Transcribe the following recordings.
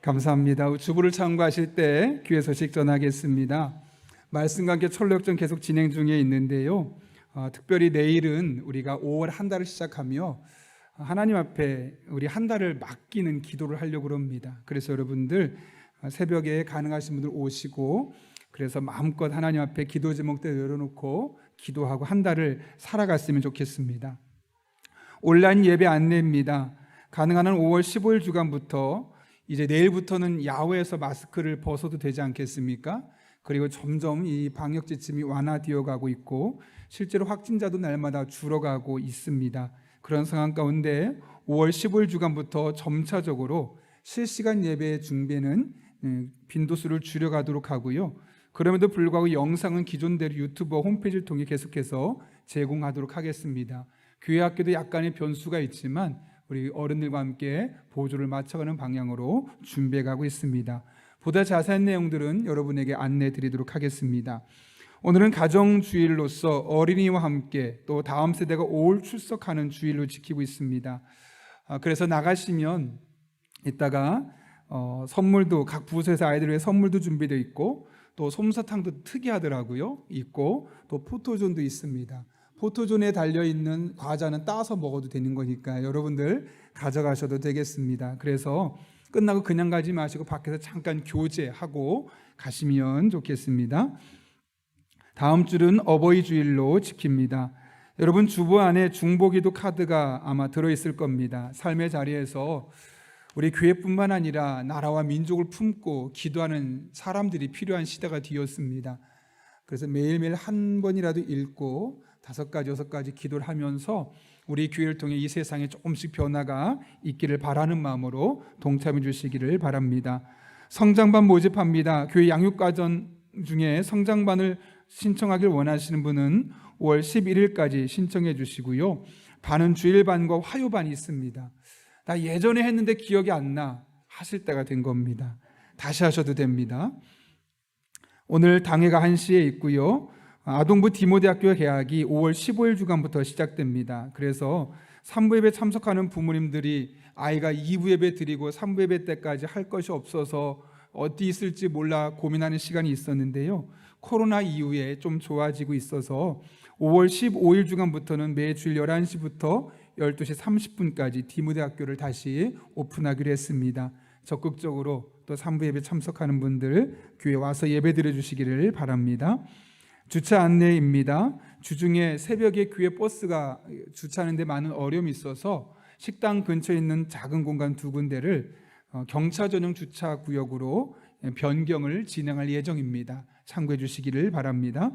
감사합니다. 주부를 참고하실 때 귀의 소식 전하겠습니다. 말씀과 함께 철로역전 계속 진행 중에 있는데요. 특별히 내일은 우리가 5월 한 달을 시작하며 하나님 앞에 우리 한 달을 맡기는 기도를 하려고 합니다. 그래서 여러분들 새벽에 가능하신 분들 오시고, 그래서 마음껏 하나님 앞에 기도 제목들 열어놓고 기도하고 한 달을 살아갔으면 좋겠습니다. 온라인 예배 안내입니다. 가능한 한 5월 15일 주간부터 이제 내일부터는 야외에서 마스크를 벗어도 되지 않겠습니까? 그리고 점점 이 방역 지침이 완화되어 가고 있고 실제로 확진자도 날마다 줄어가고 있습니다. 그런 상황 가운데 5월 15일 주간부터 점차적으로 실시간 예배 중계는 빈도수를 줄여가도록 하고요. 그럼에도 불구하고 영상은 기존대로 유튜버 홈페이지를 통해 계속해서 제공하도록 하겠습니다. 교회 학교도 약간의 변수가 있지만 우리 어른들과 함께 보조를 맞춰가는 방향으로 준비해가고 있습니다. 보다 자세한 내용들은 여러분에게 안내 드리도록 하겠습니다. 오늘은 가정주일로서 어린이와 함께 또 다음 세대가 올 출석하는 주일로 지키고 있습니다. 그래서 나가시면 이따가 선물도 각 부서에서 아이들 위해 선물도 준비되어 있고 또 솜사탕도 특이하더라고요. 있고 또 포토존도 있습니다. 포토존에 달려있는 과자는 따서 먹어도 되는 거니까 여러분들 가져가셔도 되겠습니다. 그래서 끝나고 그냥 가지 마시고 밖에서 잠깐 교제하고 가시면 좋겠습니다. 다음 주는 어버이 주일로 지킵니다. 여러분 주보 안에 중보기도 카드가 아마 들어있을 겁니다. 삶의 자리에서 우리 교회뿐만 아니라 나라와 민족을 품고 기도하는 사람들이 필요한 시대가 되었습니다. 그래서 매일매일 한 번이라도 읽고 5가지, 6가지 기도를 하면서 우리 교회를 통해 이 세상에 조금씩 변화가 있기를 바라는 마음으로 동참해 주시기를 바랍니다. 성장반 모집합니다. 교회 양육가정 중에 성장반을 신청하길 원하시는 분은 5월 11일까지 신청해 주시고요. 반은 주일반과 화요반이 있습니다. 나 예전에 했는데 기억이 안 나 하실 때가 된 겁니다. 다시 하셔도 됩니다. 오늘 당회가 1시에 있고요. 아동부 디모데학교 개학이 5월 15일 주간부터 시작됩니다. 그래서 3부 예배 참석하는 부모님들이 아이가 2부 예배 드리고 3부 예배 때까지 할 것이 없어서 어디 있을지 몰라 고민하는 시간이 있었는데요. 코로나 이후에 좀 좋아지고 있어서 5월 15일 주간부터는 매주일 11시부터 12시 30분까지 디모데학교를 다시 오픈하기로 했습니다. 적극적으로 또 3부 예배 참석하는 분들 교회 와서 예배 드려주시기를 바랍니다. 주차 안내입니다. 주중에 새벽에 교회 버스가 주차하는 데 많은 어려움이 있어서 식당 근처에 있는 작은 공간 2군데를 경차 전용 주차 구역으로 변경을 진행할 예정입니다. 참고해 주시기를 바랍니다.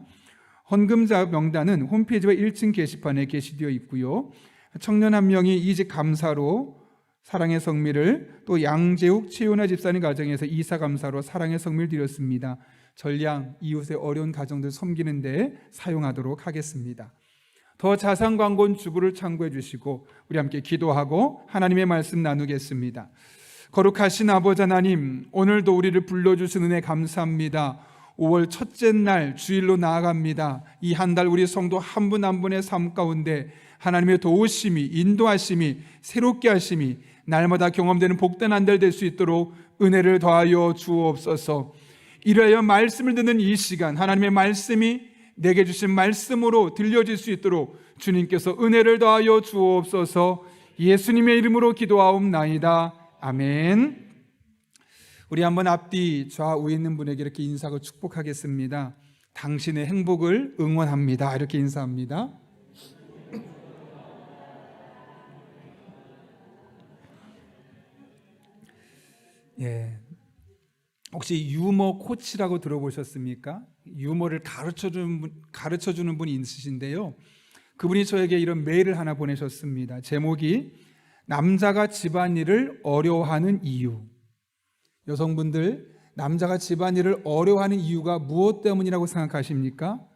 헌금자 명단은 홈페이지와 1층 게시판에 게시되어 있고요. 청년 한 명이 이직 감사로 사랑의 성미를, 또 양재욱 최윤아 집사님 가정에서 이사 감사로 사랑의 성미를 드렸습니다. 전량 이웃의 어려운 가정들 섬기는 데 사용하도록 하겠습니다. 더 자세한 광고는 주부를 참고해 주시고 우리 함께 기도하고 하나님의 말씀 나누겠습니다. 거룩하신 아버지 하나님, 오늘도 우리를 불러주신 은혜 감사합니다. 5월 첫째 날 주일로 나아갑니다. 이 한 달 우리 성도 한 분 한 분의 삶 가운데 하나님의 도우심이, 인도하심이, 새롭게 하심이 날마다 경험되는 복된 한 달 될 수 있도록 은혜를 더하여 주옵소서. 이래야 말씀을 듣는 이 시간 하나님의 말씀이 내게 주신 말씀으로 들려질 수 있도록 주님께서 은혜를 더하여 주옵소서. 예수님의 이름으로 기도하옵나이다. 아멘. 우리 한번 앞뒤 좌우에 있는 분에게 이렇게 인사하고 축복하겠습니다. 당신의 행복을 응원합니다. 이렇게 인사합니다. 예. 혹시 유머 코치라고 들어보셨습니까? 유머를 가르쳐주는 분이 있으신데요. 그분이 저에게 이런 메일을 하나 보내셨습니다. 제목이 남자가 집안일을 어려워하는 이유. 여성분들, 남자가 집안일을 어려워하는 이유가 무엇 때문이라고 생각하십니까?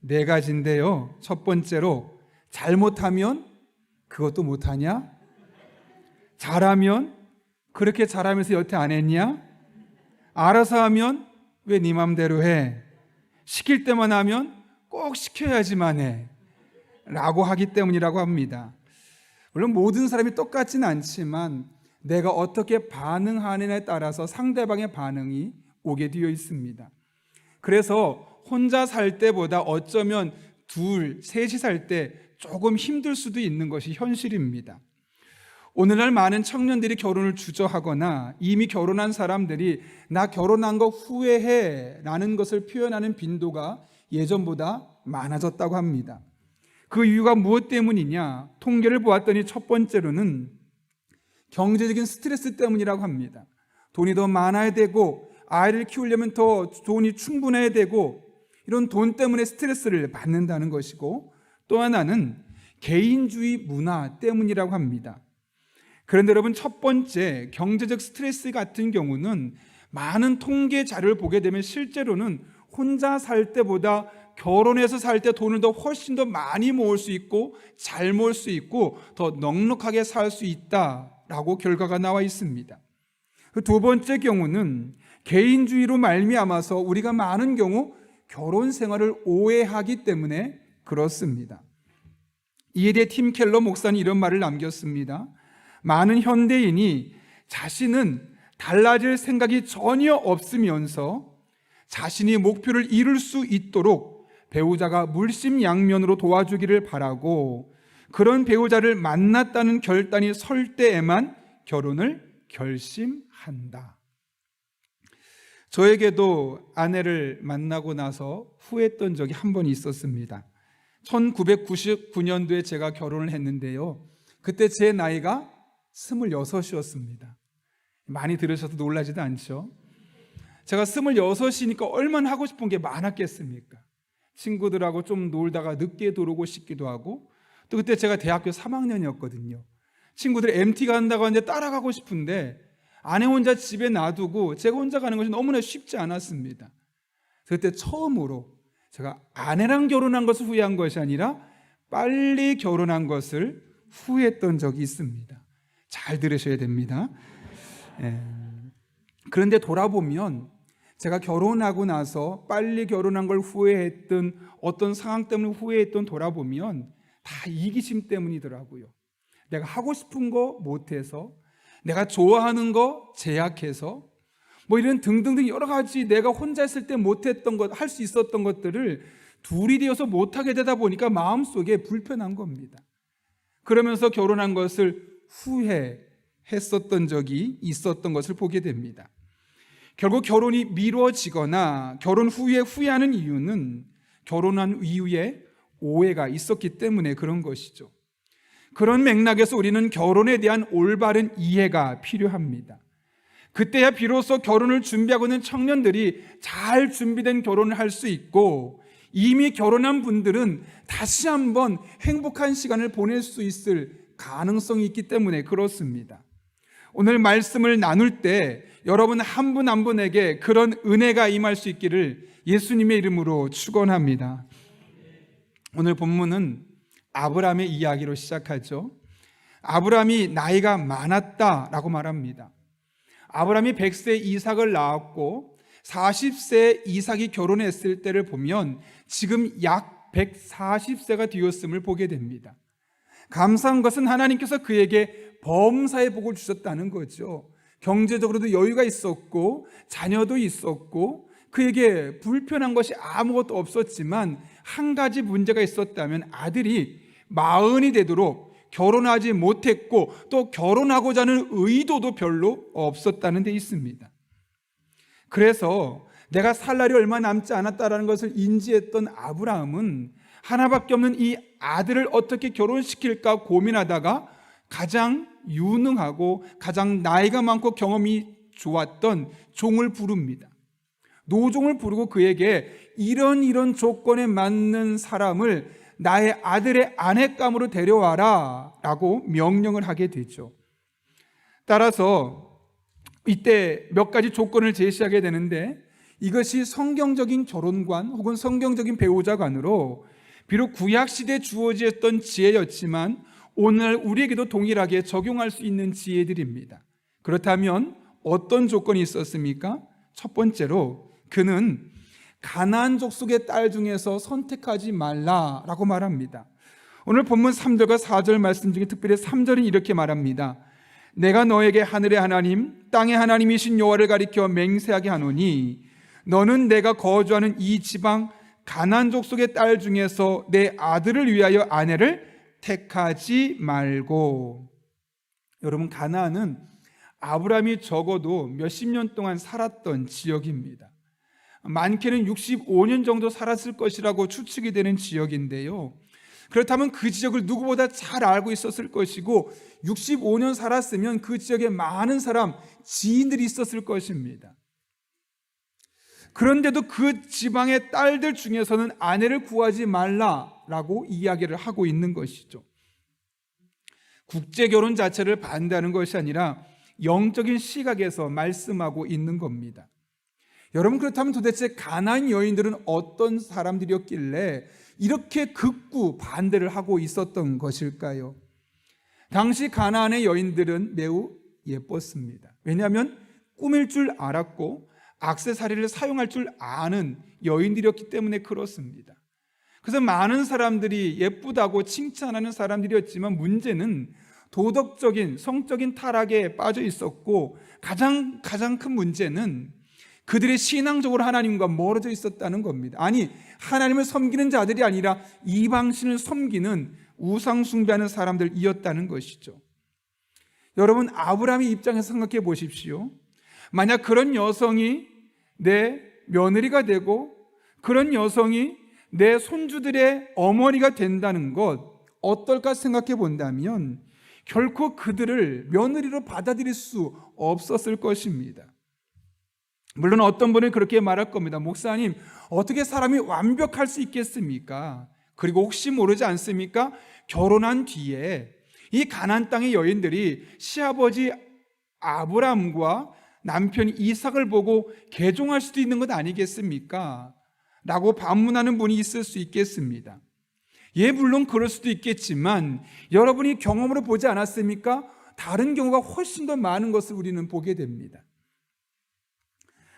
4가지인데요. 첫 번째로, 잘못하면 그것도 못하냐? 잘하면 그렇게 잘하면서 여태 안 했냐? 알아서 하면 왜 네 맘대로 해? 시킬 때만 하면 꼭 시켜야지만 해 라고 하기 때문이라고 합니다. 물론 모든 사람이 똑같지는 않지만 내가 어떻게 반응하느냐에 따라서 상대방의 반응이 오게 되어 있습니다. 그래서 혼자 살 때보다 어쩌면 둘, 셋이 살 때 조금 힘들 수도 있는 것이 현실입니다. 오늘날 많은 청년들이 결혼을 주저하거나 이미 결혼한 사람들이 나 결혼한 거 후회해 라는 것을 표현하는 빈도가 예전보다 많아졌다고 합니다. 그 이유가 무엇 때문이냐? 통계를 보았더니 첫 번째로는 경제적인 스트레스 때문이라고 합니다. 돈이 더 많아야 되고 아이를 키우려면 더 돈이 충분해야 되고 이런 돈 때문에 스트레스를 받는다는 것이고, 또 하나는 개인주의 문화 때문이라고 합니다. 그런데 여러분, 첫 번째 경제적 스트레스 같은 경우는 많은 통계 자료를 보게 되면 실제로는 혼자 살 때보다 결혼해서 살 때 돈을 훨씬 더 많이 모을 수 있고 잘 모을 수 있고 더 넉넉하게 살 수 있다라고 결과가 나와 있습니다. 그 두 번째 경우는 개인주의로 말미암아서 우리가 많은 경우 결혼 생활을 오해하기 때문에 그렇습니다. 이에 대해 팀 켈러 목사는 이런 말을 남겼습니다. 많은 현대인이 자신은 달라질 생각이 전혀 없으면서 자신이 목표를 이룰 수 있도록 배우자가 물심양면으로 도와주기를 바라고, 그런 배우자를 만났다는 결단이 설 때에만 결혼을 결심한다. 저에게도 아내를 만나고 나서 후회했던 적이 한 번 있었습니다. 1999년도에 제가 결혼을 했는데요, 그때 제 나이가 26이었습니다. 많이 들으셔서 놀라지도 않죠? 제가 26이니까 얼마나 하고 싶은 게 많았겠습니까? 친구들하고 좀 놀다가 늦게 들어오고 싶기도 하고, 또 그때 제가 대학교 3학년이었거든요. 친구들이 MT 간다고 하는데 따라가고 싶은데 아내 혼자 집에 놔두고 제가 혼자 가는 것이 너무나 쉽지 않았습니다. 그때 처음으로 제가 아내랑 결혼한 것을 후회한 것이 아니라 빨리 결혼한 것을 후회했던 적이 있습니다. 잘 들으셔야 됩니다. 그런데 돌아보면 제가 결혼하고 나서 빨리 결혼한 걸 후회했던, 어떤 상황 때문에 후회했던 돌아보면 다 이기심 때문이더라고요. 내가 하고 싶은 거 못해서, 내가 좋아하는 거 제약해서, 뭐 이런 등등등 여러 가지 내가 혼자 있을 때 못했던 것, 할 수 있었던 것들을 둘이 되어서 못하게 되다 보니까 마음속에 불편한 겁니다. 그러면서 결혼한 것을 후회했었던 적이 있었던 것을 보게 됩니다. 결국 결혼이 미뤄지거나 결혼 후에 후회하는 이유는 결혼한 이후에 오해가 있었기 때문에 그런 것이죠. 그런 맥락에서 우리는 결혼에 대한 올바른 이해가 필요합니다. 그때야 비로소 결혼을 준비하고 있는 청년들이 잘 준비된 결혼을 할 수 있고, 이미 결혼한 분들은 다시 한번 행복한 시간을 보낼 수 있을 가능성이 있기 때문에 그렇습니다. 오늘 말씀을 나눌 때 여러분 한 분 한 분에게 그런 은혜가 임할 수 있기를 예수님의 이름으로 축원합니다. 오늘 본문은 아브라함의 이야기로 시작하죠. 아브라함이 나이가 많았다라고 말합니다. 아브라함이 100세 이삭을 낳았고 40세 이삭이 결혼했을 때를 보면 지금 약 140세가 되었음을 보게 됩니다. 감사한 것은 하나님께서 그에게 범사의 복을 주셨다는 거죠. 경제적으로도 여유가 있었고 자녀도 있었고 그에게 불편한 것이 아무것도 없었지만 한 가지 문제가 있었다면 아들이 40이 되도록 결혼하지 못했고 또 결혼하고자 하는 의도도 별로 없었다는 데 있습니다. 그래서 내가 살 날이 얼마 남지 않았다는 것을 인지했던 아브라함은 하나밖에 없는 이 아들을 어떻게 결혼시킬까 고민하다가 가장 유능하고 가장 나이가 많고 경험이 좋았던 종을 부릅니다. 노종을 부르고 그에게 이런 조건에 맞는 사람을 나의 아들의 아내감으로 데려와라 라고 명령을 하게 되죠. 따라서 이때 몇 가지 조건을 제시하게 되는데, 이것이 성경적인 결혼관 혹은 성경적인 배우자관으로 비록 구약시대에 주어졌던 지혜였지만 오늘 우리에게도 동일하게 적용할 수 있는 지혜들입니다. 그렇다면 어떤 조건이 있었습니까? 첫 번째로 그는 가나안 족속의 딸 중에서 선택하지 말라라고 말합니다. 오늘 본문 3절과 4절 말씀 중에 특별히 3절은 이렇게 말합니다. 내가 너에게 하늘의 하나님 땅의 하나님이신 여호와를 가리켜 맹세하게 하노니 너는 내가 거주하는 이 지방 가나안 족속의 딸 중에서 내 아들을 위하여 아내를 택하지 말고. 여러분, 가나안은 아브라함이 적어도 몇십 년 동안 살았던 지역입니다. 많게는 65년 정도 살았을 것이라고 추측이 되는 지역인데요, 그렇다면 그 지역을 누구보다 잘 알고 있었을 것이고 65년 살았으면 그 지역에 많은 사람, 지인들이 있었을 것입니다. 그런데도 그 지방의 딸들 중에서는 아내를 구하지 말라라고 이야기를 하고 있는 것이죠. 국제결혼 자체를 반대하는 것이 아니라 영적인 시각에서 말씀하고 있는 겁니다. 여러분, 그렇다면 도대체 가나안 여인들은 어떤 사람들이었길래 이렇게 극구 반대를 하고 있었던 것일까요? 당시 가나안의 여인들은 매우 예뻤습니다. 왜냐하면 꾸밀 줄 알았고 액세서리를 사용할 줄 아는 여인들이었기 때문에 그렇습니다. 그래서 많은 사람들이 예쁘다고 칭찬하는 사람들이었지만 문제는 도덕적인, 성적인 타락에 빠져 있었고 가장 큰 문제는 그들이 신앙적으로 하나님과 멀어져 있었다는 겁니다. 아니, 하나님을 섬기는 자들이 아니라 이방신을 섬기는 우상 숭배하는 사람들이었다는 것이죠. 여러분, 아브라함의 입장에서 생각해 보십시오. 만약 그런 여성이 내 며느리가 되고 그런 여성이 내 손주들의 어머니가 된다는 것, 어떨까 생각해 본다면 결코 그들을 며느리로 받아들일 수 없었을 것입니다. 물론 어떤 분은 그렇게 말할 겁니다. 목사님, 어떻게 사람이 완벽할 수 있겠습니까? 그리고 혹시 모르지 않습니까? 결혼한 뒤에 이 가나안 땅의 여인들이 시아버지 아브라함과 남편 이삭을 보고 개종할 수도 있는 것 아니겠습니까? 라고 반문하는 분이 있을 수 있겠습니다. 예, 물론 그럴 수도 있겠지만 여러분이 경험으로 보지 않았습니까? 다른 경우가 훨씬 더 많은 것을 우리는 보게 됩니다.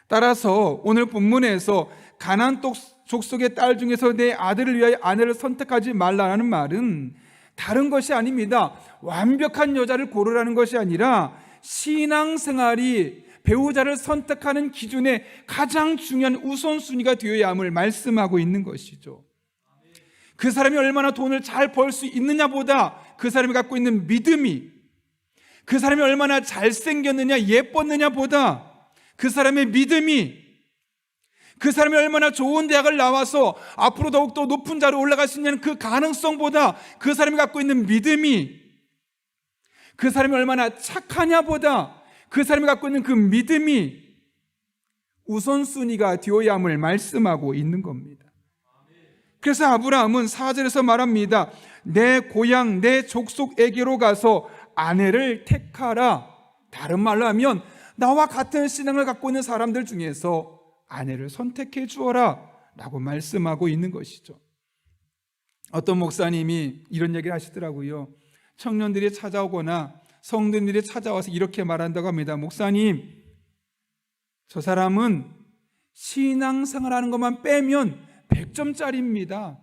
따라서 오늘 본문에서 가나안 족속의 딸 중에서 내 아들을 위하여 아내를 선택하지 말라는 말은 다른 것이 아닙니다. 완벽한 여자를 고르라는 것이 아니라 신앙생활이 배우자를 선택하는 기준의 가장 중요한 우선순위가 되어야 함을 말씀하고 있는 것이죠. 그 사람이 얼마나 돈을 잘 벌 수 있느냐보다 그 사람이 갖고 있는 믿음이, 그 사람이 얼마나 잘생겼느냐 예뻤느냐보다 그 사람의 믿음이, 그 사람이 얼마나 좋은 대학을 나와서 앞으로 더욱더 높은 자리로 올라갈 수 있는 그 가능성보다 그 사람이 갖고 있는 믿음이, 그 사람이 얼마나 착하냐보다 그 사람이 갖고 있는 그 믿음이 우선순위가 되어야 함을 말씀하고 있는 겁니다. 그래서 아브라함은 4절에서 말합니다. 내 고향 내 족속에게로 가서 아내를 택하라. 다른 말로 하면 나와 같은 신앙을 갖고 있는 사람들 중에서 아내를 선택해 주어라 라고 말씀하고 있는 것이죠. 어떤 목사님이 이런 얘기를 하시더라고요. 청년들이 찾아오거나 성도들이 찾아와서 이렇게 말한다고 합니다. 목사님, 저 사람은 신앙생활하는 것만 빼면 100점짜리입니다.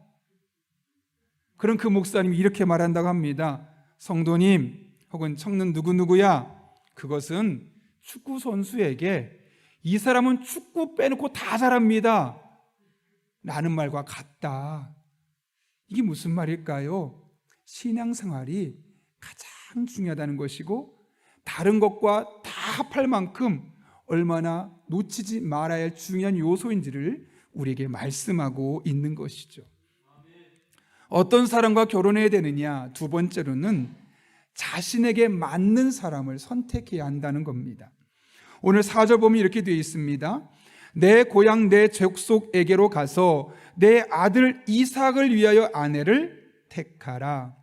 그럼 그 목사님이 이렇게 말한다고 합니다. 성도님 혹은 청년 누구누구야, 그것은 축구 선수에게 이 사람은 축구 빼놓고 다 잘합니다 라는 말과 같다. 이게 무슨 말일까요? 신앙생활이 가장 중요하다는 것이고 다른 것과 다 합할 만큼 얼마나 놓치지 말아야 할 중요한 요소인지를 우리에게 말씀하고 있는 것이죠. 어떤 사람과 결혼해야 되느냐? 두 번째로는 자신에게 맞는 사람을 선택해야 한다는 겁니다. 오늘 4절 보면 이렇게 되어 있습니다. 내 고향 내 족속에게로 가서 내 아들 이삭을 위하여 아내를 택하라.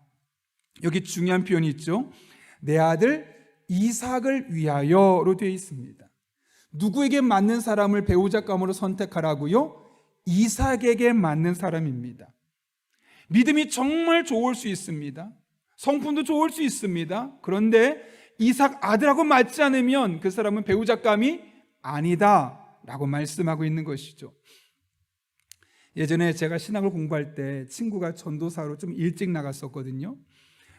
여기 중요한 표현이 있죠. 내 아들 이삭을 위하여로 되어 있습니다. 누구에게 맞는 사람을 배우자감으로 선택하라고요? 이삭에게 맞는 사람입니다. 믿음이 정말 좋을 수 있습니다. 성품도 좋을 수 있습니다. 그런데 이삭 아들하고 맞지 않으면 그 사람은 배우자감이 아니다 라고 말씀하고 있는 것이죠. 예전에 제가 신학을 공부할 때 친구가 전도사로 좀 일찍 나갔었거든요.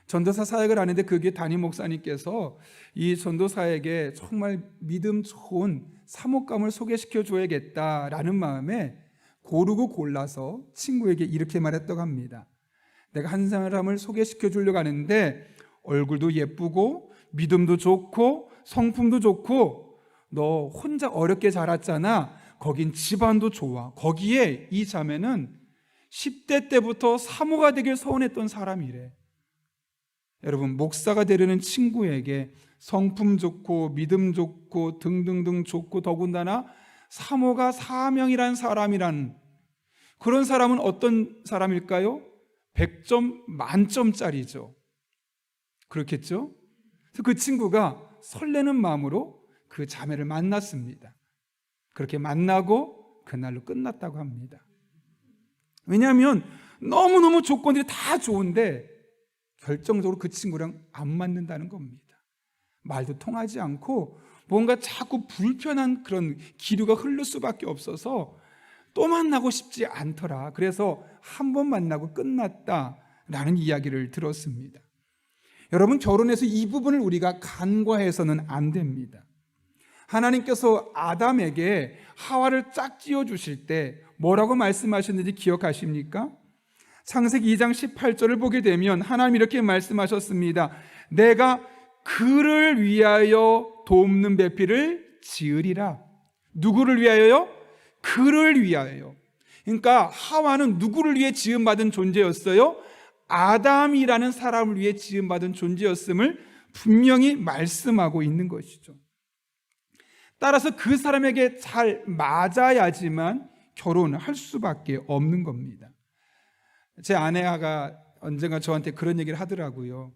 전도사 사역을 하는데 그게 담임 목사님께서 이 전도사에게 정말 믿음 좋은 사목감을 소개시켜 줘야겠다라는 마음에 고르고 골라서 친구에게 이렇게 말했다고 합니다. 내가 한 사람을 소개시켜 주려고 하는데 얼굴도 예쁘고 믿음도 좋고 성품도 좋고 너 혼자 어렵게 자랐잖아. 거긴 집안도 좋아. 거기에 이 자매는 10대 때부터 사모가 되길 소원했던 사람이래. 여러분, 목사가 되려는 친구에게 성품 좋고 믿음 좋고 등등등 좋고 더군다나 사모가 사명이란 사람이란 그런 사람은 어떤 사람일까요? 100점 만점짜리죠. 그렇겠죠? 그래서 그 친구가 설레는 마음으로 그 자매를 만났습니다. 그렇게 만나고 그날로 끝났다고 합니다. 왜냐하면 너무너무 조건들이 다 좋은데 결정적으로 그 친구랑 안 맞는다는 겁니다. 말도 통하지 않고 뭔가 자꾸 불편한 그런 기류가 흐를 수밖에 없어서 또 만나고 싶지 않더라. 그래서 한 번 만나고 끝났다라는 이야기를 들었습니다. 여러분, 결혼해서 이 부분을 우리가 간과해서는 안 됩니다. 하나님께서 아담에게 하와를 짝지어 주실 때 뭐라고 말씀하셨는지 기억하십니까? 창세기 2장 18절을 보게 되면 하나님 이렇게 말씀하셨습니다. 내가 그를 위하여 돕는 배필을 지으리라. 누구를 위하여요? 그를 위하여. 그러니까 하와는 누구를 위해 지음받은 존재였어요? 아담이라는 사람을 위해 지음받은 존재였음을 분명히 말씀하고 있는 것이죠. 따라서 그 사람에게 잘 맞아야지만 결혼을 할 수밖에 없는 겁니다. 제 아내가 언젠가 저한테 그런 얘기를 하더라고요.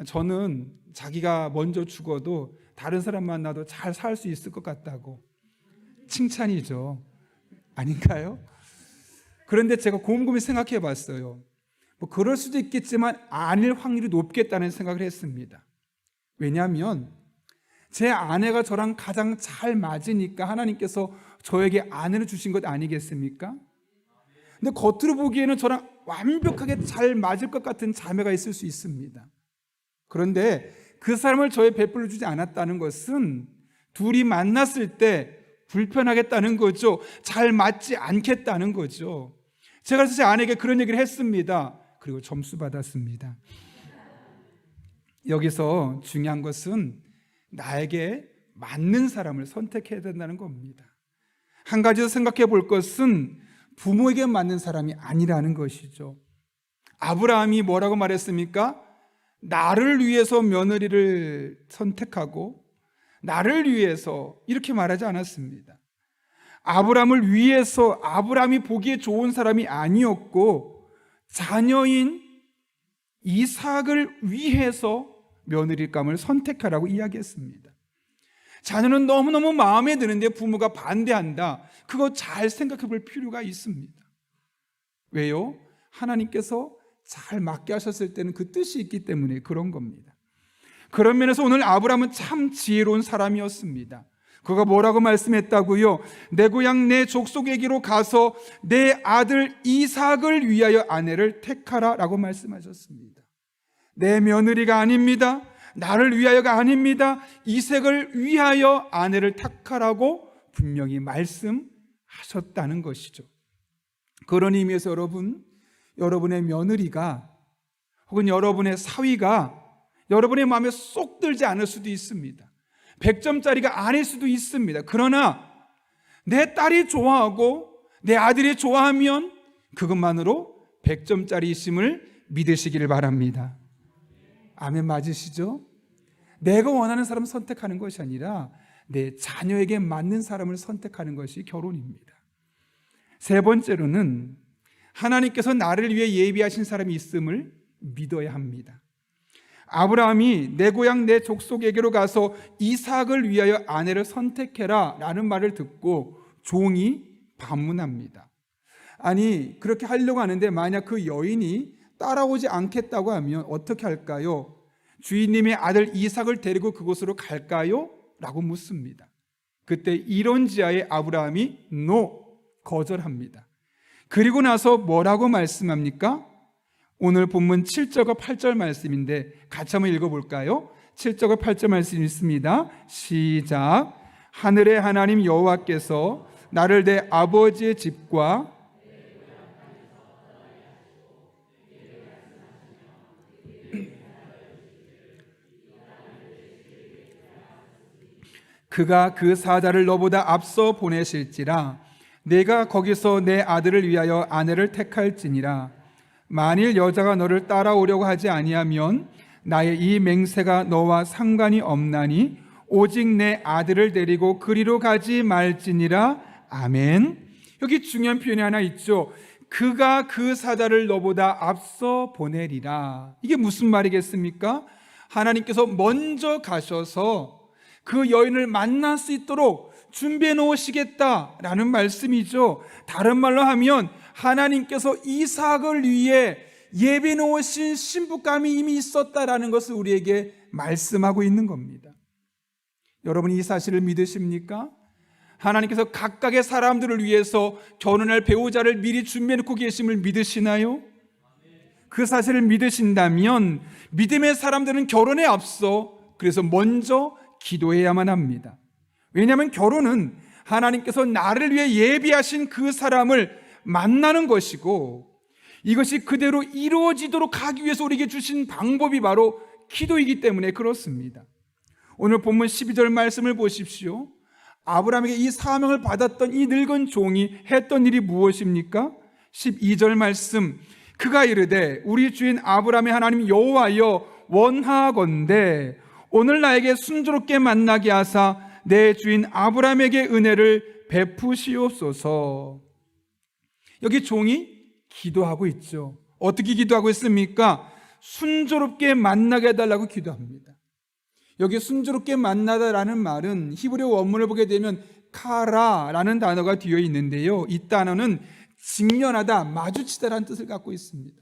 저는 자기가 먼저 죽어도 다른 사람 만나도 잘 살 수 있을 것 같다고. 칭찬이죠. 아닌가요? 그런데 제가 곰곰이 생각해 봤어요. 뭐 그럴 수도 있겠지만 아닐 확률이 높겠다는 생각을 했습니다. 왜냐하면 제 아내가 저랑 가장 잘 맞으니까 하나님께서 저에게 아내를 주신 것 아니겠습니까? 근데 겉으로 보기에는 저랑 완벽하게 잘 맞을 것 같은 자매가 있을 수 있습니다. 그런데 그 사람을 저에 베풀어 주지 않았다는 것은 둘이 만났을 때 불편하겠다는 거죠. 잘 맞지 않겠다는 거죠. 제가 그래서 제 아내에게 그런 얘기를 했습니다. 그리고 점수 받았습니다. 여기서 중요한 것은 나에게 맞는 사람을 선택해야 된다는 겁니다. 한 가지 더 생각해 볼 것은 부모에게 맞는 사람이 아니라는 것이죠. 아브라함이 뭐라고 말했습니까? 나를 위해서 며느리를 선택하고 나를 위해서 이렇게 말하지 않았습니다. 아브라함을 위해서 아브라함이 보기에 좋은 사람이 아니었고 자녀인 이삭을 위해서 며느리감을 선택하라고 이야기했습니다. 자녀는 너무너무 마음에 드는데 부모가 반대한다. 그거 잘 생각해 볼 필요가 있습니다. 왜요? 하나님께서 잘 맞게 하셨을 때는 그 뜻이 있기 때문에 그런 겁니다. 그런 면에서 오늘 아브라함은 참 지혜로운 사람이었습니다. 그가 뭐라고 말씀했다고요? 내 고향 내 족속에게로 가서 내 아들 이삭을 위하여 아내를 택하라 라고 말씀하셨습니다. 내 며느리가 아닙니다. 나를 위하여가 아닙니다. 이삭을 위하여 아내를 택하라고 분명히 말씀하셨다는 것이죠. 그런 의미에서 여러분의 며느리가 혹은 여러분의 사위가 여러분의 마음에 쏙 들지 않을 수도 있습니다. 100점짜리가 아닐 수도 있습니다. 그러나 내 딸이 좋아하고 내 아들이 좋아하면 그것만으로 100점짜리이심을 믿으시기를 바랍니다. 아멘 맞으시죠? 내가 원하는 사람을 선택하는 것이 아니라 내 자녀에게 맞는 사람을 선택하는 것이 결혼입니다. 세 번째로는 하나님께서 나를 위해 예비하신 사람이 있음을 믿어야 합니다. 아브라함이 내 고향 내 족속에게로 가서 이삭을 위하여 아내를 선택해라 라는 말을 듣고 종이 반문합니다. 아니 그렇게 하려고 하는데 만약 그 여인이 따라오지 않겠다고 하면 어떻게 할까요? 주인님의 아들 이삭을 데리고 그곳으로 갈까요? 라고 묻습니다. 그때 이론지하에 아브라함이 거절합니다. 그리고 나서 뭐라고 말씀합니까? 오늘 본문 7절과 8절 말씀인데 같이 한번 읽어볼까요? 7절과 8절 말씀이 있습니다. 시작. 하늘의 하나님 여호와께서 나를 내 아버지의 집과 그가 그 사자를 너보다 앞서 보내실지라 내가 거기서 내 아들을 위하여 아내를 택할지니라. 만일 여자가 너를 따라오려고 하지 아니하면 나의 이 맹세가 너와 상관이 없나니 오직 내 아들을 데리고 그리로 가지 말지니라. 아멘. 여기 중요한 표현이 하나 있죠. 그가 그 사자를 너보다 앞서 보내리라. 이게 무슨 말이겠습니까? 하나님께서 먼저 가셔서 그 여인을 만날 수 있도록 준비해 놓으시겠다라는 말씀이죠. 다른 말로 하면 하나님께서 이삭을 위해 예비해 놓으신 신부감이 이미 있었다라는 것을 우리에게 말씀하고 있는 겁니다. 여러분, 이 사실을 믿으십니까? 하나님께서 각각의 사람들을 위해서 결혼할 배우자를 미리 준비해 놓고 계심을 믿으시나요? 그 사실을 믿으신다면 믿음의 사람들은 결혼에 앞서 그래서 먼저 기도해야만 합니다. 왜냐하면 결혼은 하나님께서 나를 위해 예비하신 그 사람을 만나는 것이고 이것이 그대로 이루어지도록 하기 위해서 우리에게 주신 방법이 바로 기도이기 때문에 그렇습니다. 오늘 본문 12절 말씀을 보십시오. 아브라함에게 이 사명을 받았던 이 늙은 종이 했던 일이 무엇입니까? 12절 말씀, 그가 이르되 우리 주인 아브라함의 하나님 여호와여 원하건대 오늘 나에게 순조롭게 만나게 하사 내 주인 아브라함에게 은혜를 베푸시옵소서. 여기 종이 기도하고 있죠. 어떻게 기도하고 있습니까? 순조롭게 만나게 해달라고 기도합니다. 여기 순조롭게 만나다라는 말은 히브리 원문을 보게 되면 카라라는 단어가 뒤에 있는데요, 이 단어는 직면하다, 마주치다라는 뜻을 갖고 있습니다.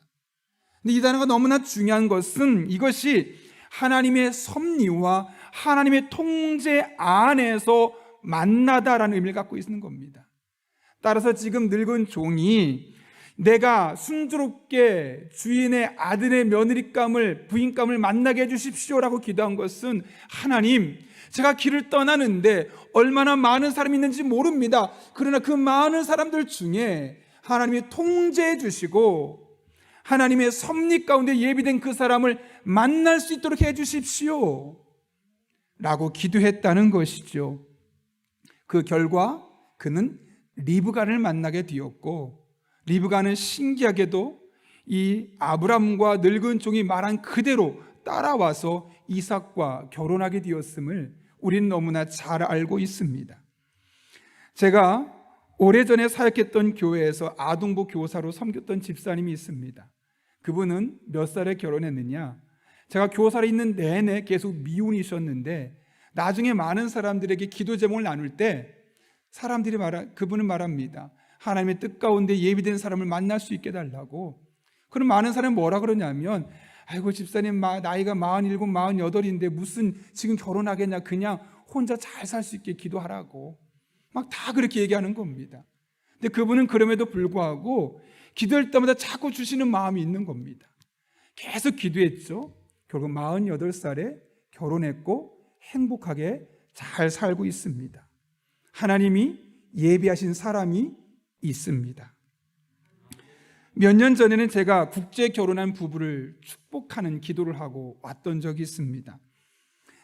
근데 이 단어가 너무나 중요한 것은 이것이 하나님의 섭리와 하나님의 통제 안에서 만나다라는 의미를 갖고 있는 겁니다. 따라서 지금 늙은 종이 내가 순조롭게 주인의 아들의 며느리감을, 부인감을 만나게 해주십시오라고 기도한 것은 하나님, 제가 길을 떠나는데 얼마나 많은 사람이 있는지 모릅니다. 그러나 그 많은 사람들 중에 하나님이 통제해 주시고 하나님의 섭리 가운데 예비된 그 사람을 만날 수 있도록 해 주십시오 라고 기도했다는 것이죠. 그 결과 그는 리브가를 만나게 되었고, 리브가는 신기하게도 이 아브람과 늙은 종이 말한 그대로 따라와서 이삭과 결혼하게 되었음을 우리는 너무나 잘 알고 있습니다. 제가 오래전에 사역했던 교회에서 아동부 교사로 섬겼던 집사님이 있습니다. 그분은 몇 살에 결혼했느냐? 제가 교사로 있는 내내 계속 미혼이셨는데 나중에 많은 사람들에게 기도 제목을 나눌 때 그분은 말합니다. 하나님의 뜻 가운데 예비된 사람을 만날 수 있게 해달라고. 그럼 많은 사람이 뭐라 그러냐면, 아이고 집사님 나이가 47, 48인데 무슨 지금 결혼하겠냐, 그냥 혼자 잘 살 수 있게 기도하라고 막 다 그렇게 얘기하는 겁니다. 근데 그분은 그럼에도 불구하고 기도할 때마다 자꾸 주시는 마음이 있는 겁니다. 계속 기도했죠. 결국 48살에 결혼했고 행복하게 잘 살고 있습니다. 하나님이 예비하신 사람이 있습니다. 몇 년 전에는 제가 국제 결혼한 부부를 축복하는 기도를 하고 왔던 적이 있습니다.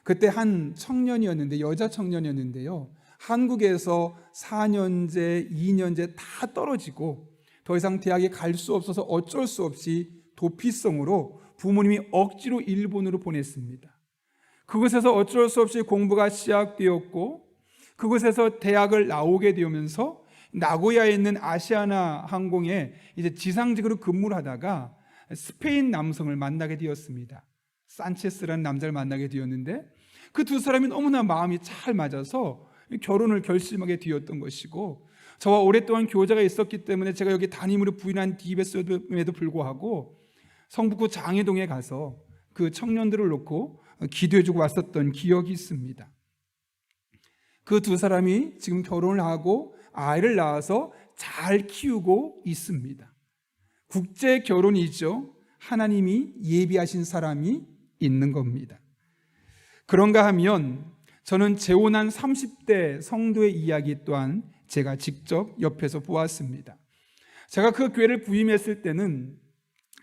그때 한 청년이었는데, 여자 청년이었는데요, 한국에서 4년제, 2년제 다 떨어지고 더 이상 대학에 갈 수 없어서 어쩔 수 없이 도피성으로 부모님이 억지로 일본으로 보냈습니다. 그곳에서 어쩔 수 없이 공부가 시작되었고 그곳에서 대학을 나오게 되면서 나고야에 있는 아시아나 항공에 이제 지상직으로 근무를 하다가 스페인 남성을 만나게 되었습니다. 산체스라는 남자를 만나게 되었는데 그 두 사람이 너무나 마음이 잘 맞아서 결혼을 결심하게 되었던 것이고, 저와 오랫동안 교제가 있었기 때문에 제가 여기 담임으로 부임한 DBS임에도 불구하고 성북구 장해동에 가서 그 청년들을 놓고 기도해주고 왔었던 기억이 있습니다. 그 두 사람이 지금 결혼을 하고 아이를 낳아서 잘 키우고 있습니다. 국제 결혼이죠. 하나님이 예비하신 사람이 있는 겁니다. 그런가 하면 저는 재혼한 30대 성도의 이야기 또한 제가 직접 옆에서 보았습니다. 제가 그 교회를 부임했을 때는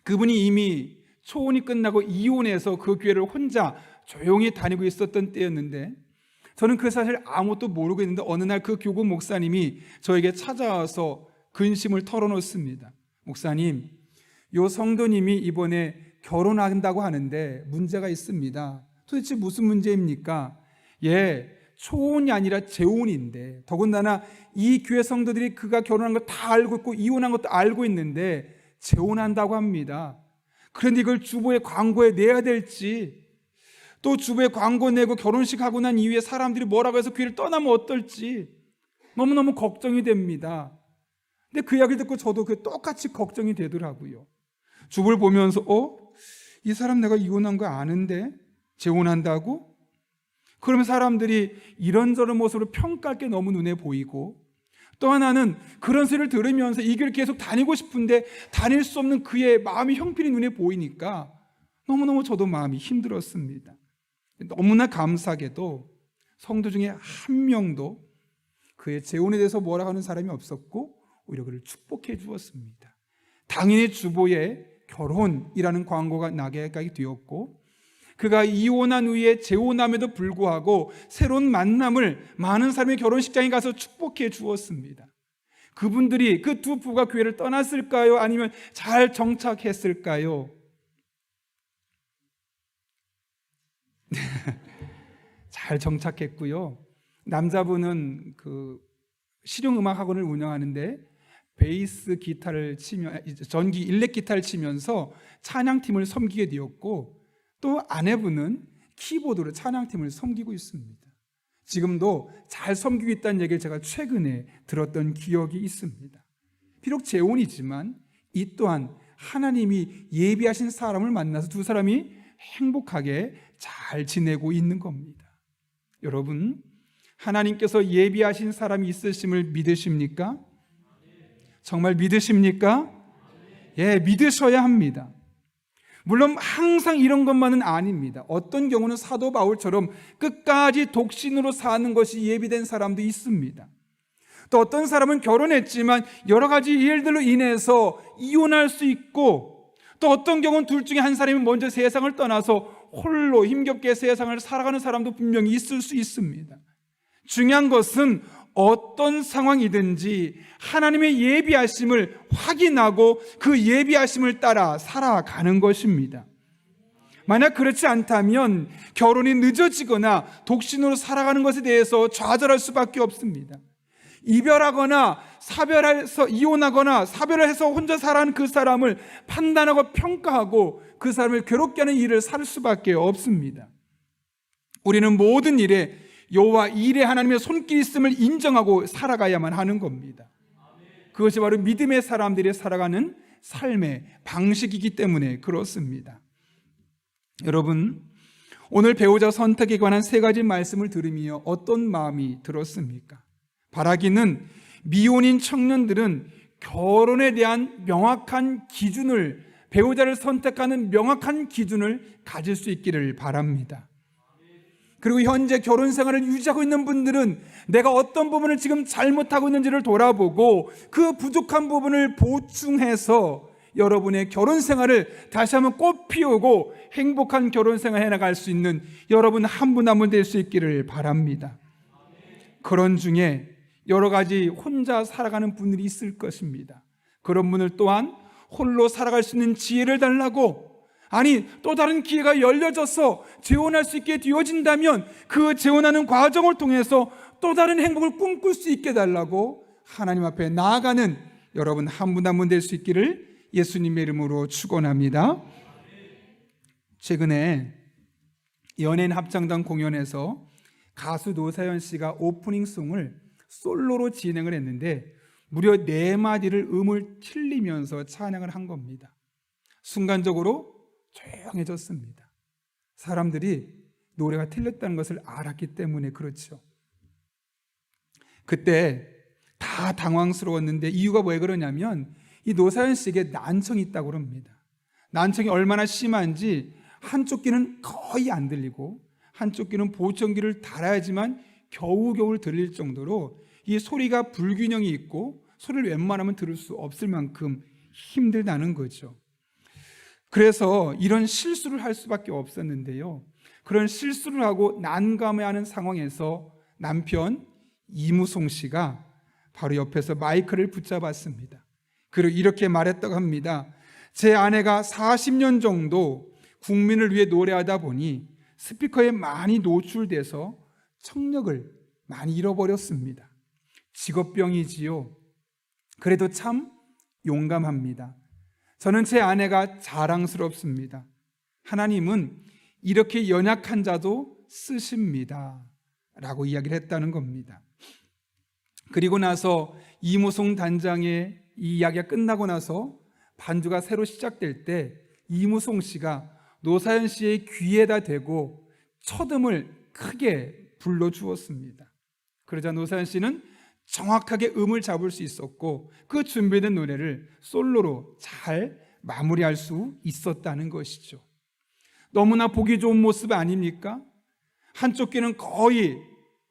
그분이 이미 초혼이 끝나고 이혼해서 그 교회를 혼자 조용히 다니고 있었던 때였는데, 저는 그 사실 아무것도 모르고 있는데 어느 날 그 교구 목사님이 저에게 찾아와서 근심을 털어놓습니다. 목사님, 요 성도님이 이번에 결혼한다고 하는데 문제가 있습니다. 도대체 무슨 문제입니까? 초혼이 아니라 재혼인데, 더군다나 이 교회 성도들이 그가 결혼한 걸 다 알고 있고 이혼한 것도 알고 있는데 재혼한다고 합니다. 그런데 이걸 주보에 광고에 내야 될지, 또 주보에 광고 내고 결혼식 하고 난 이후에 사람들이 뭐라고 해서 교회를 떠나면 어떨지 너무너무 걱정이 됩니다. 근데 그 이야기를 듣고 저도 똑같이 걱정이 되더라고요. 주보를 보면서 이 사람 내가 이혼한 거 아는데 재혼한다고? 그러면 사람들이 이런저런 모습으로 평가할 게 너무 눈에 보이고, 또 하나는 그런 소리를 들으면서 이 교회를 계속 다니고 싶은데 다닐 수 없는 그의 마음이 형편이 눈에 보이니까 너무너무 저도 마음이 힘들었습니다. 너무나 감사하게도 성도 중에 한 명도 그의 재혼에 대해서 뭐라 하는 사람이 없었고 오히려 그를 축복해 주었습니다. 당연히 주보에 결혼이라는 광고가 나게 되었고, 그가 이혼한 후에 재혼함에도 불구하고 새로운 만남을 많은 사람이 결혼식장에 가서 축복해 주었습니다. 그분들이 그 두 부부가 교회를 떠났을까요? 아니면 잘 정착했을까요? 잘 정착했고요. 남자분은 그 실용음악 학원을 운영하는데 베이스 기타를 전기 일렉 기타를 치면서 찬양팀을 섬기게 되었고, 또 아내분은 키보드로 찬양팀을 섬기고 있습니다. 지금도 잘 섬기고 있다는 얘기를 제가 최근에 들었던 기억이 있습니다. 비록 재혼이지만 이 또한 하나님이 예비하신 사람을 만나서 두 사람이 행복하게 잘 지내고 있는 겁니다. 여러분, 하나님께서 예비하신 사람이 있으심을 믿으십니까? 정말 믿으십니까? 믿으셔야 합니다. 물론 항상 이런 것만은 아닙니다. 어떤 경우는 사도 바울처럼 끝까지 독신으로 사는 것이 예비된 사람도 있습니다. 또 어떤 사람은 결혼했지만 여러 가지 일들로 인해서 이혼할 수 있고, 또 어떤 경우는 둘 중에 한 사람이 먼저 세상을 떠나서 홀로 힘겹게 세상을 살아가는 사람도 분명히 있을 수 있습니다. 중요한 것은 어떤 상황이든지 하나님의 예비하심을 확인하고 그 예비하심을 따라 살아가는 것입니다. 만약 그렇지 않다면 결혼이 늦어지거나 독신으로 살아가는 것에 대해서 좌절할 수밖에 없습니다. 이별하거나 사별해서 이혼하거나 사별을 해서 혼자 살아가는 그 사람을 판단하고 평가하고 그 사람을 괴롭게 하는 일을 살 수밖에 없습니다. 우리는 모든 일에 여호와 일에 하나님의 손길이 있음을 인정하고 살아가야만 하는 겁니다. 그것이 바로 믿음의 사람들이 살아가는 삶의 방식이기 때문에 그렇습니다. 여러분, 오늘 배우자 선택에 관한 세 가지 말씀을 들으며 어떤 마음이 들었습니까? 바라기는 미혼인 청년들은 결혼에 대한 명확한 기준을, 배우자를 선택하는 명확한 기준을 가질 수 있기를 바랍니다. 그리고 현재 결혼 생활을 유지하고 있는 분들은 내가 어떤 부분을 지금 잘못하고 있는지를 돌아보고 그 부족한 부분을 보충해서 여러분의 결혼 생활을 다시 한번 꽃 피우고 행복한 결혼 생활 해나갈 수 있는 여러분 한 분 한 분 될 수 있기를 바랍니다. 그런 중에 여러 가지 혼자 살아가는 분들이 있을 것입니다. 그런 분들 또한 홀로 살아갈 수 있는 지혜를 달라고, 아니 또 다른 기회가 열려져서 재혼할 수 있게 되어진다면 그 재혼하는 과정을 통해서 또 다른 행복을 꿈꿀 수 있게 달라고 하나님 앞에 나아가는 여러분 한 분 한 분 될 수 있기를 예수님의 이름으로 축원합니다. 최근에 연예인 합창단 공연에서 가수 노사연 씨가 오프닝송을 솔로로 진행을 했는데 무려 4마디를 음을 틀리면서 찬양을 한 겁니다. 순간적으로 조용해졌습니다. 사람들이 노래가 틀렸다는 것을 알았기 때문에 그렇죠. 그때 다 당황스러웠는데 이유가 왜 그러냐면 이 노사연 씨에게 난청이 있다고 합니다. 난청이 얼마나 심한지 한쪽 귀는 거의 안 들리고 한쪽 귀는 보청기를 달아야지만 겨우겨우 들릴 정도로 이 소리가 불균형이 있고 소리를 웬만하면 들을 수 없을 만큼 힘들다는 거죠. 그래서 이런 실수를 할 수밖에 없었는데요. 그런 실수를 하고 난감해하는 상황에서 남편 이무송 씨가 바로 옆에서 마이크를 붙잡았습니다. 그리고 이렇게 말했다고 합니다. 제 아내가 40년 정도 국민을 위해 노래하다 보니 스피커에 많이 노출돼서 청력을 많이 잃어버렸습니다. 직업병이지요. 그래도 참 용감합니다. 저는 제 아내가 자랑스럽습니다. 하나님은 이렇게 연약한 자도 쓰십니다. 라고 이야기를 했다는 겁니다. 그리고 나서 이무송 단장의 이 이야기가 끝나고 나서 반주가 새로 시작될 때 이무송 씨가 노사연 씨의 귀에다 대고 첫음을 크게 불러주었습니다. 그러자 노사연 씨는 정확하게 음을 잡을 수 있었고 그 준비된 노래를 솔로로 잘 마무리할 수 있었다는 것이죠. 너무나 보기 좋은 모습 아닙니까? 한쪽 귀는 거의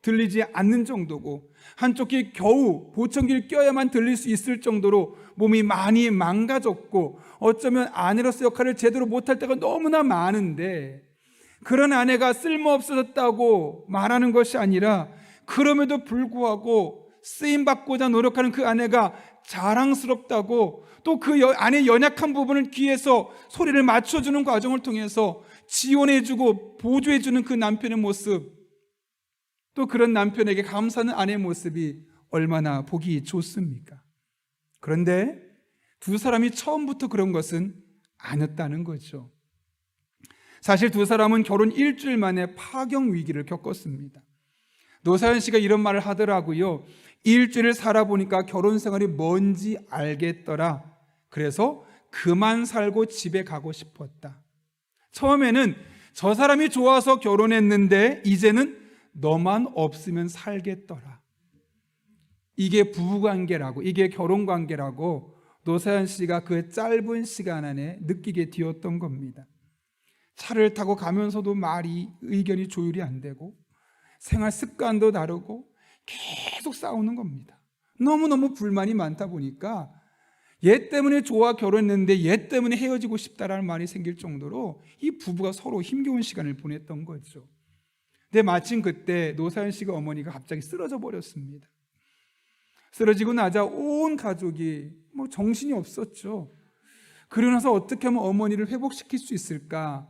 들리지 않는 정도고 한쪽 귀 겨우 보청기를 껴야만 들릴 수 있을 정도로 몸이 많이 망가졌고 어쩌면 아내로서 역할을 제대로 못할 때가 너무나 많은데 그런 아내가 쓸모없어졌다고 말하는 것이 아니라 그럼에도 불구하고 쓰임받고자 노력하는 그 아내가 자랑스럽다고 또 그 아내의 연약한 부분을 귀에서 소리를 맞춰주는 과정을 통해서 지원해주고 보조해주는 그 남편의 모습, 또 그런 남편에게 감사하는 아내의 모습이 얼마나 보기 좋습니까? 그런데 두 사람이 처음부터 그런 것은 아니었다는 거죠. 사실 두 사람은 결혼 일주일 만에 파경 위기를 겪었습니다. 노사연 씨가 이런 말을 하더라고요. 일주일을 살아보니까 결혼 생활이 뭔지 알겠더라. 그래서 그만 살고 집에 가고 싶었다. 처음에는 저 사람이 좋아서 결혼했는데 이제는 너만 없으면 살겠더라. 이게 부부관계라고, 이게 결혼관계라고 노사연 씨가 그 짧은 시간 안에 느끼게 되었던 겁니다. 차를 타고 가면서도 의견이 조율이 안 되고 생활 습관도 다르고 계속 싸우는 겁니다. 너무너무 불만이 많다 보니까 얘 때문에 좋아 결혼했는데 얘 때문에 헤어지고 싶다라는 말이 생길 정도로 이 부부가 서로 힘겨운 시간을 보냈던 거죠. 근데 마침 그때 노사연 씨가 어머니가 갑자기 쓰러져 버렸습니다. 쓰러지고 나자 온 가족이 정신이 없었죠. 그러고 나서 어떻게 하면 어머니를 회복시킬 수 있을까?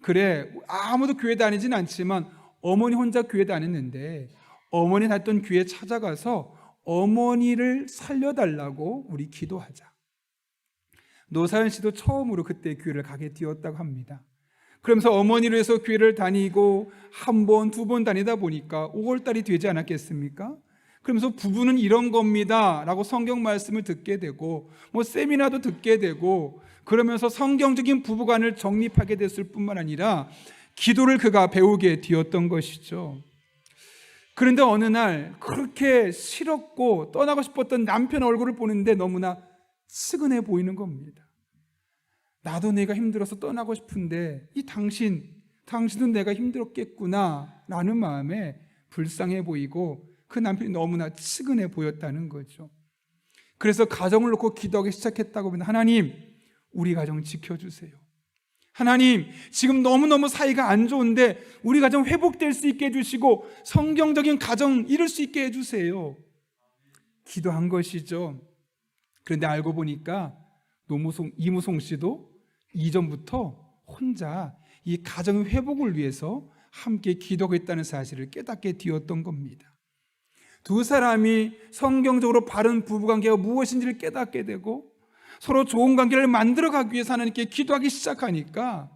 그래, 아무도 교회 다니진 않지만 어머니 혼자 교회 다녔는데 어머니 다녔던 교회에 찾아가서 어머니를 살려달라고 우리 기도하자. 노사연 씨도 처음으로 그때 교회를 가게 되었다고 합니다. 그러면서 어머니를 위해서 교회를 다니고 한 번, 두 번 다니다 보니까 5월달이 되지 않았겠습니까? 그러면서 부부는 이런 겁니다 라고 성경 말씀을 듣게 되고 세미나도 듣게 되고 그러면서 성경적인 부부관을 정립하게 됐을 뿐만 아니라 기도를 그가 배우게 되었던 것이죠. 그런데 어느 날 그렇게 싫었고 떠나고 싶었던 남편 얼굴을 보는데 너무나 측은해 보이는 겁니다. 나도 내가 힘들어서 떠나고 싶은데 이 당신도 내가 힘들었겠구나 라는 마음에 불쌍해 보이고 그 남편이 너무나 측은해 보였다는 거죠. 그래서 가정을 놓고 기도하기 시작했다고 합니다. 하나님, 우리 가정 지켜주세요. 하나님, 지금 너무너무 사이가 안 좋은데 우리 가정 회복될 수 있게 해주시고 성경적인 가정 이룰 수 있게 해주세요. 기도한 것이죠. 그런데 알고 보니까 이무송 씨도 이전부터 혼자 이 가정 회복을 위해서 함께 기도하고 있다는 사실을 깨닫게 되었던 겁니다. 두 사람이 성경적으로 바른 부부관계가 무엇인지를 깨닫게 되고 서로 좋은 관계를 만들어가기 위해서 하나님께 기도하기 시작하니까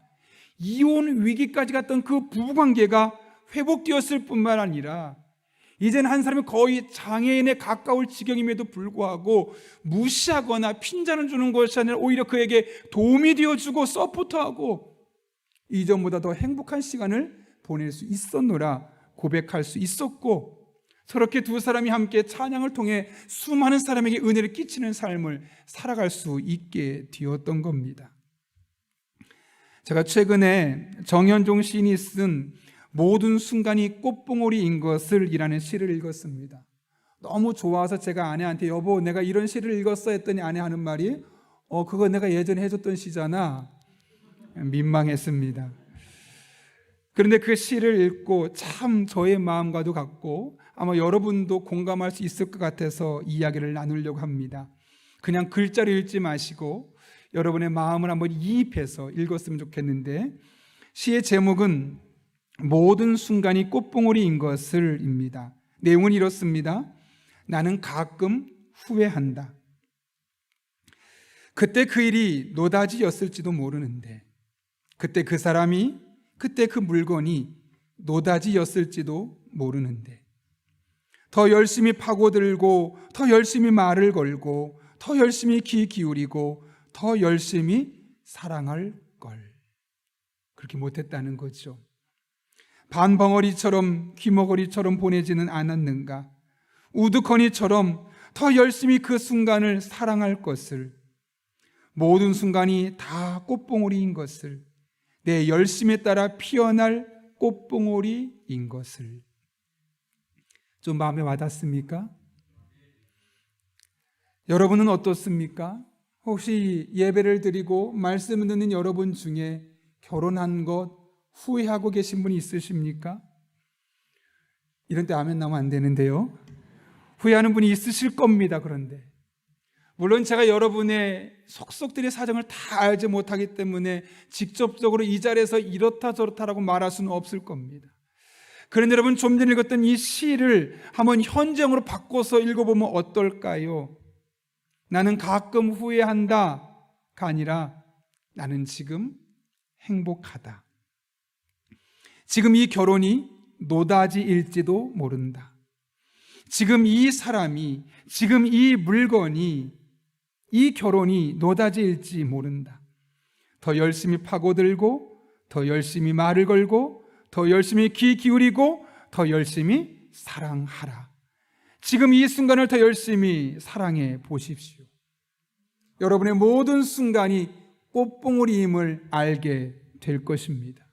이혼 위기까지 갔던 그 부부관계가 회복되었을 뿐만 아니라 이제는 한 사람이 거의 장애인에 가까울 지경임에도 불구하고 무시하거나 핀잔을 주는 것이 아니라 오히려 그에게 도움이 되어주고 서포트하고 이전보다 더 행복한 시간을 보낼 수 있었노라 고백할 수 있었고 저렇게 두 사람이 함께 찬양을 통해 수많은 사람에게 은혜를 끼치는 삶을 살아갈 수 있게 되었던 겁니다. 제가 최근에 정현종 시인이 쓴 모든 순간이 꽃봉오리인 것을 이라는 시를 읽었습니다. 너무 좋아서 제가 아내한테 여보 내가 이런 시를 읽었어 했더니 아내 하는 말이 그거 내가 예전에 해줬던 시잖아. 민망했습니다. 그런데 그 시를 읽고 참 저의 마음과도 같고 아마 여러분도 공감할 수 있을 것 같아서 이야기를 나누려고 합니다. 그냥 글자로 읽지 마시고 여러분의 마음을 한번 이입해서 읽었으면 좋겠는데, 시의 제목은 모든 순간이 꽃봉오리인 것을입니다. 내용은 이렇습니다. 나는 가끔 후회한다. 그때 그 일이 노다지였을지도 모르는데, 그때 그 사람이, 그때 그 물건이 노다지였을지도 모르는데, 더 열심히 파고들고 더 열심히 말을 걸고 더 열심히 귀 기울이고 더 열심히 사랑할 걸 그렇게 못했다는 거죠. 반벙어리처럼 귀머거리처럼 보내지는 않았는가? 우두커니처럼 더 열심히 그 순간을 사랑할 것을, 모든 순간이 다 꽃봉오리인 것을, 내 열심에 따라 피어날 꽃봉오리인 것을. 좀 마음에 와닿습니까? 여러분은 어떻습니까? 혹시 예배를 드리고 말씀을 듣는 여러분 중에 결혼한 것 후회하고 계신 분이 있으십니까? 이런 때 아멘 나오면 안 되는데요. 후회하는 분이 있으실 겁니다. 그런데 물론 제가 여러분의 속속들이 사정을 다 알지 못하기 때문에 직접적으로 이 자리에서 이렇다 저렇다라고 말할 수는 없을 겁니다. 그런데 여러분, 좀 전에 읽었던 이 시를 한번 현정으로 바꿔서 읽어보면 어떨까요? 나는 가끔 후회한다가 아니라 나는 지금 행복하다. 지금 이 결혼이 노다지일지도 모른다. 지금 이 사람이, 지금 이 물건이, 이 결혼이 노다지일지 모른다. 더 열심히 파고들고 더 열심히 말을 걸고 더 열심히 귀 기울이고 더 열심히 사랑하라. 지금 이 순간을 더 열심히 사랑해 보십시오. 여러분의 모든 순간이 꽃봉오리임을 알게 될 것입니다.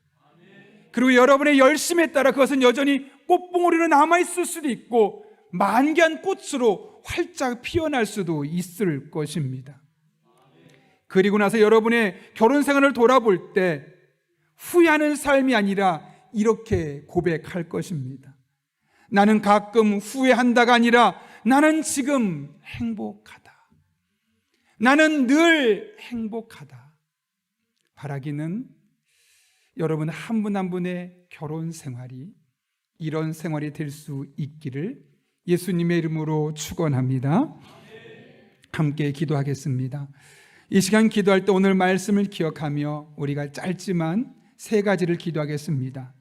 그리고 여러분의 열심에 따라 그것은 여전히 꽃봉오리로 남아있을 수도 있고 만개한 꽃으로 활짝 피어날 수도 있을 것입니다. 그리고 나서 여러분의 결혼 생활을 돌아볼 때 후회하는 삶이 아니라 이렇게 고백할 것입니다. 나는 가끔 후회한다가 아니라 나는 지금 행복하다. 나는 늘 행복하다. 바라기는 여러분 한 분 한 분의 결혼 생활이 이런 생활이 될 수 있기를 예수님의 이름으로 축원합니다. 함께 기도하겠습니다. 이 시간 기도할 때 오늘 말씀을 기억하며 우리가 짧지만 3가지를 기도하겠습니다.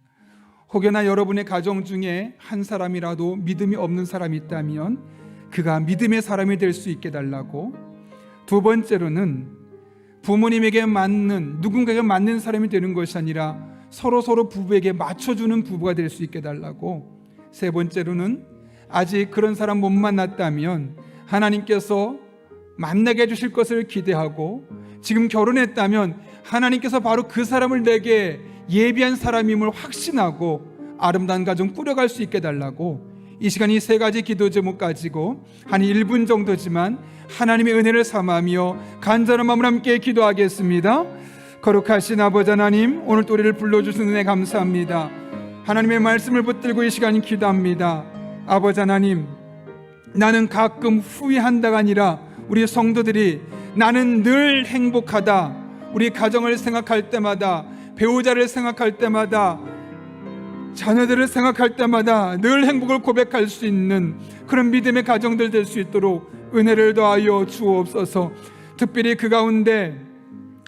혹여나 여러분의 가정 중에 한 사람이라도 믿음이 없는 사람이 있다면 그가 믿음의 사람이 될 수 있게 달라고, 2번째로는 부모님에게 맞는, 누군가에게 맞는 사람이 되는 것이 아니라 서로 부부에게 맞춰주는 부부가 될 수 있게 달라고, 3번째로는 아직 그런 사람 못 만났다면 하나님께서 만나게 해주실 것을 기대하고, 지금 결혼했다면 하나님께서 바로 그 사람을 내게 예비한 사람임을 확신하고 아름다운 가정 꾸려갈 수 있게 달라고, 이 시간 이 3가지 기도 제목 가지고 한 1분 정도지만 하나님의 은혜를 삼으며 간절한 마음으로 함께 기도하겠습니다. 거룩하신 아버지 하나님, 오늘 또 우리를 불러주신 은혜 감사합니다. 하나님의 말씀을 붙들고 이 시간 기도합니다. 아버지 하나님, 나는 가끔 후회한다가 아니라 우리 성도들이 나는 늘 행복하다, 우리 가정을 생각할 때마다, 배우자를 생각할 때마다, 자녀들을 생각할 때마다 늘 행복을 고백할 수 있는 그런 믿음의 가정들 될 수 있도록 은혜를 더하여 주옵소서. 특별히 그 가운데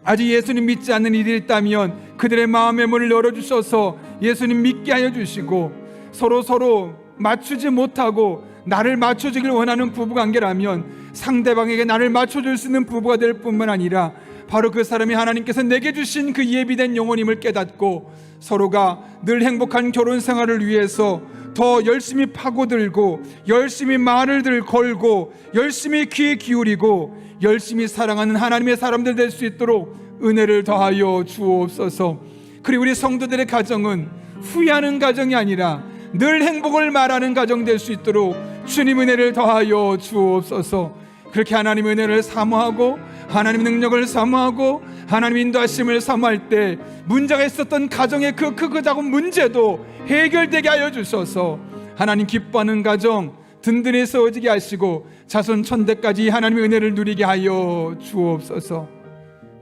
아직 예수님 믿지 않는 이들이 있다면 그들의 마음의 문을 열어주셔서 예수님 믿게 하여 주시고, 서로 맞추지 못하고 나를 맞춰주길 원하는 부부관계라면 상대방에게 나를 맞춰줄 수 있는 부부가 될 뿐만 아니라 바로 그 사람이 하나님께서 내게 주신 그 예비된 영혼임을 깨닫고 서로가 늘 행복한 결혼 생활을 위해서 더 열심히 파고들고 열심히 말을 걸고 열심히 귀 기울이고 열심히 사랑하는 하나님의 사람들 될 수 있도록 은혜를 더하여 주옵소서. 그리고 우리 성도들의 가정은 후회하는 가정이 아니라 늘 행복을 말하는 가정 될 수 있도록 주님 은혜를 더하여 주옵소서. 그렇게 하나님 은혜를 사모하고 하나님 능력을 사모하고 하나님 인도하심을 사모할 때 문제가 있었던 가정의 그 크고 작은 문제도 해결되게 하여 주셔서 하나님 기뻐하는 가정 든든히 세워지게 하시고 자손 천대까지 하나님의 은혜를 누리게 하여 주옵소서.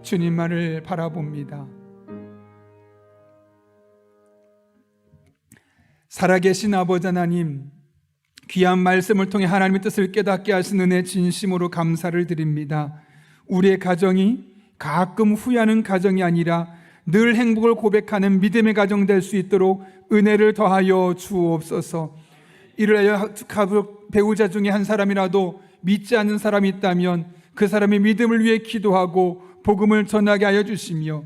주님만을 바라봅니다. 살아계신 아버지 하나님, 귀한 말씀을 통해 하나님의 뜻을 깨닫게 하신 은혜 진심으로 감사를 드립니다. 우리의 가정이 가끔 후회하는 가정이 아니라 늘 행복을 고백하는 믿음의 가정 될 수 있도록 은혜를 더하여 주옵소서. 이를 하여 배우자 중에 한 사람이라도 믿지 않는 사람이 있다면 그 사람의 믿음을 위해 기도하고 복음을 전하게 하여 주시며,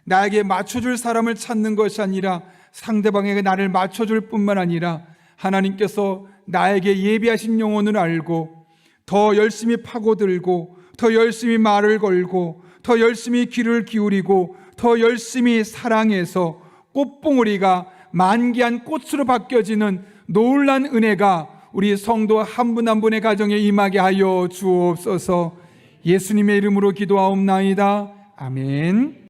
나에게 맞춰줄 사람을 찾는 것이 아니라 상대방에게 나를 맞춰줄 뿐만 아니라 하나님께서 나에게 예비하신 영혼을 알고 더 열심히 파고들고 더 열심히 말을 걸고 더 열심히 귀를 기울이고 더 열심히 사랑해서 꽃봉오리가 만개한 꽃으로 바뀌어지는 놀란 은혜가 우리 성도 한 분 한 분의 가정에 임하게 하여 주옵소서. 예수님의 이름으로 기도하옵나이다. 아멘.